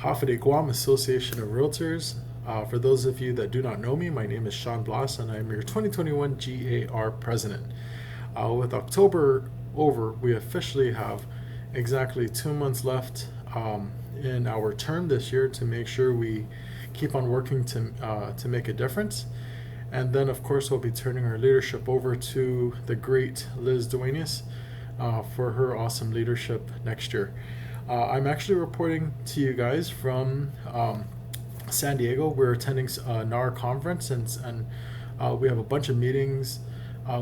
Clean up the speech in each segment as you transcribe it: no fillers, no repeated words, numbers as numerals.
Hafide Guam Association of Realtors. For those of you that do not know me, my name is Sean Bloss and I'm your 2021 GAR President. With October over, we officially have exactly 2 months left in our term this year to make sure we keep on working to make a difference. And then, of course, we'll be turning our leadership over to the great Liz Duenas for her awesome leadership next year. I'm actually reporting to you guys from San Diego. We're attending NAR conference, and we have a bunch of meetings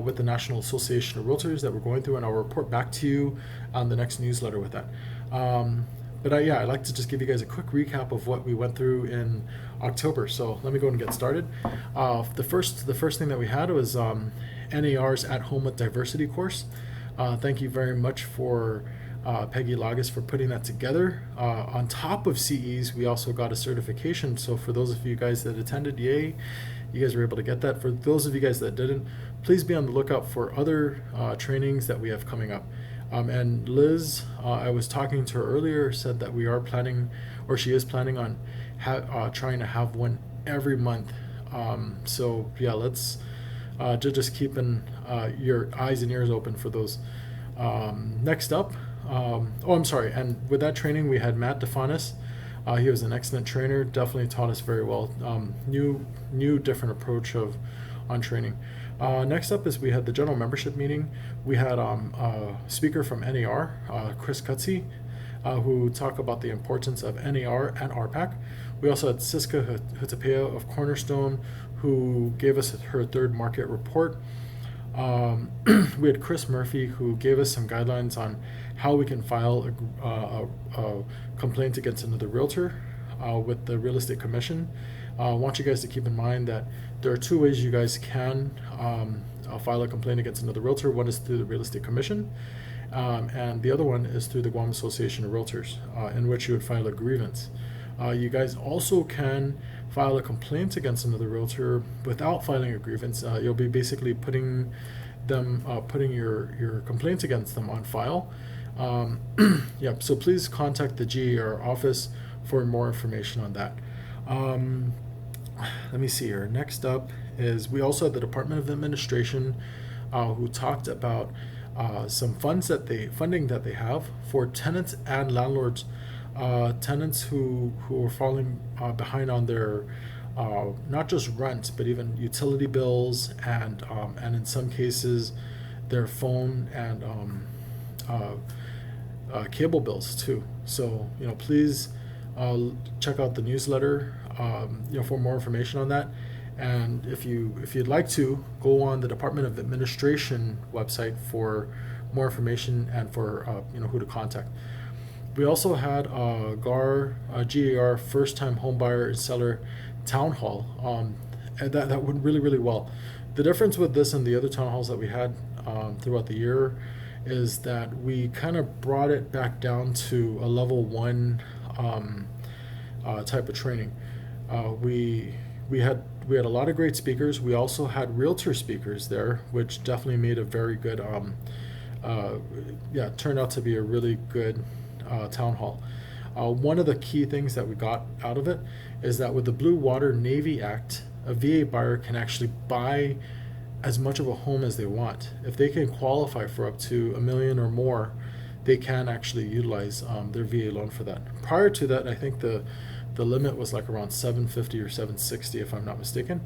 with the National Association of Realtors that we're going through, and I'll report back to you on the next newsletter with that. I'd like to just give you guys a quick recap of what we went through in October. So let me go and get started. The first thing that we had was NAR's At Home with Diversity course. Thank you very much for Peggy Lagas for putting that together. On top of CEs, we also got a certification. So for those of you guys that attended, yay, you guys were able to get that. For those of you guys that didn't, please be on the lookout for other trainings that we have coming up. And Liz, I was talking to her earlier, said that we are planning, or she is planning on trying to have one every month. So yeah, let's just keeping your eyes and ears open for those. Next up, and with that training we had Matt DeFanis. He was an excellent trainer, definitely taught us very well. New different approach on training. Next up is we had the general membership meeting. We had a speaker from NAR, Chris Cutsey, who talked about the importance of NAR and RPAC. We also had Siska Hutapea of Cornerstone, who gave us her third market report. We had Chris Murphy, who gave us some guidelines on how we can file a complaint against another realtor with the Real Estate Commission. I want you guys to keep in mind that there are two ways you guys can file a complaint against another realtor. One is through the Real Estate Commission, and the other one is through the Guam Association of Realtors, in which you would file a grievance. You guys also can file a complaint against another realtor without filing a grievance. You'll be basically putting your complaints against them on file. So please contact the GAR office for more information on that. Let me see here. Next up is we also had the Department of Administration who talked about some funding that they have for tenants and landlords. Tenants who are falling behind on their not just rent but even utility bills and in some cases their phone and cable bills too. So please check out the newsletter for more information on that. And if you'd like to, go on the Department of Administration website for more information and for who to contact. We also had GAR first time home buyer and seller town hall, and that went really, really well. The difference with this and the other town halls that we had throughout the year is that we kind of brought it back down to a level 1 type of training. We had a lot of great speakers. We also had realtor speakers there, which definitely made a very good turned out to be a really good town hall. One of the key things that we got out of it is that with the Blue Water Navy Act, a VA buyer can actually buy as much of a home as they want. If they can qualify for up to $1 million or more, they can actually utilize their VA loan for that. Prior to that, I think the limit was like around $750 or $760 if I'm not mistaken.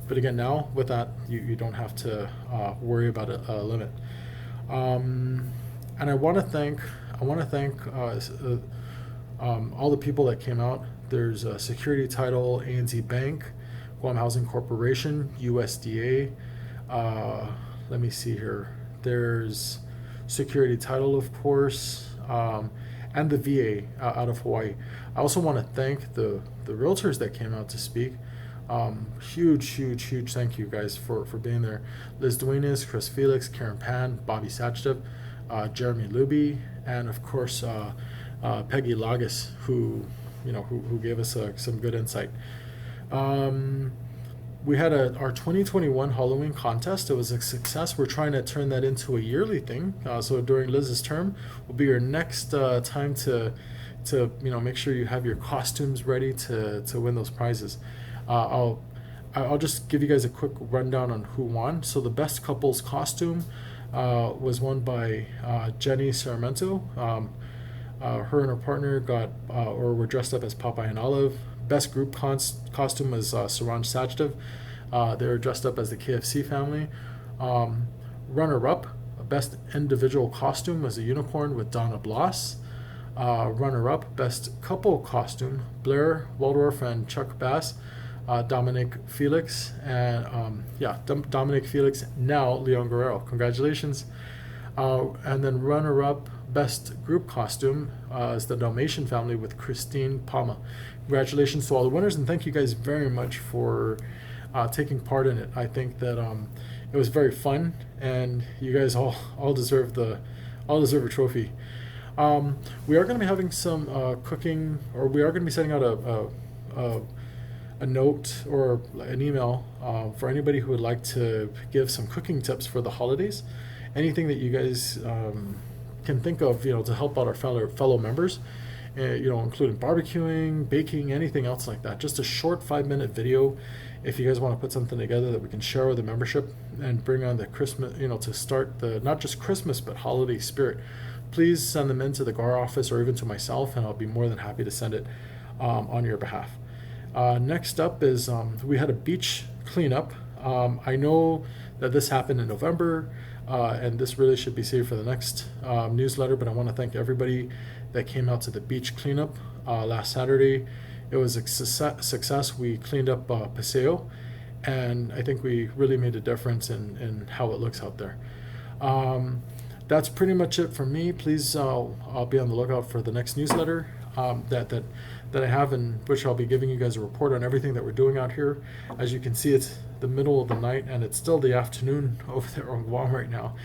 But again, now with that, you don't have to worry about a limit. And I want to thank all the people that came out. There's Security Title, ANZ Bank, Guam Housing Corporation, USDA. Let me see here. There's Security Title, of course, and the VA out of Hawaii. I also want to thank the realtors that came out to speak. Huge thank you guys for being there. Liz Duenas, Chris Felix, Karen Pan, Bobby Sajdev, Jeremy Luby, and of course Peggy Lagas, who gave us some good insight. We had our 2021 Halloween contest. It was a success. We're trying to turn that into a yearly thing. So during Liz's term will be your next time to to make sure you have your costumes ready to win those prizes. I'll just give you guys a quick rundown on who won. So the best couple's costume was won by Jenny Sarmento. Her and her partner got or were dressed up as Popeye and Olive. Best group costume was Saranj Sachdev. They were dressed up as the KFC family. Runner-up, best individual costume was a unicorn with Donna Bloss. Runner-up, best couple costume, Blair Waldorf and Chuck Bass. Dominic Felix and Dominic Felix, now Leon Guerrero. Congratulations. And then runner-up best group costume is the Dalmatian family with Christine Palma. Congratulations to all the winners, and thank you guys very much for taking part in it. I think that it was very fun, and you guys all deserve a trophy. We are going to be having some cooking, or we are going to be sending out a note or an email for anybody who would like to give some cooking tips for the holidays. Anything that you guys can think of, to help out our fellow members, including barbecuing, baking, anything else like that. Just a short 5-minute video. If you guys want to put something together that we can share with the membership and bring on the Christmas, to start the not just Christmas but holiday spirit, please send them into the GAR office or even to myself, and I'll be more than happy to send it on your behalf. Next up is we had a beach cleanup. I know that this happened in November, and this really should be saved for the next newsletter, but I want to thank everybody that came out to the beach cleanup last Saturday. It was a success. We cleaned up Paseo, and I think we really made a difference in how it looks out there. That's pretty much it for me. Please, I'll be on the lookout for the next newsletter that I have, in which I'll be giving you guys a report on everything that we're doing out here. As you can see, it's the middle of the night and it's still the afternoon over there on Guam right now.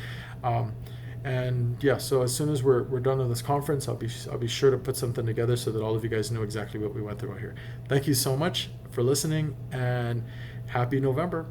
So as soon as we're done with this conference, I'll be sure to put something together so that all of you guys know exactly what we went through out here. Thank you so much for listening, and happy November.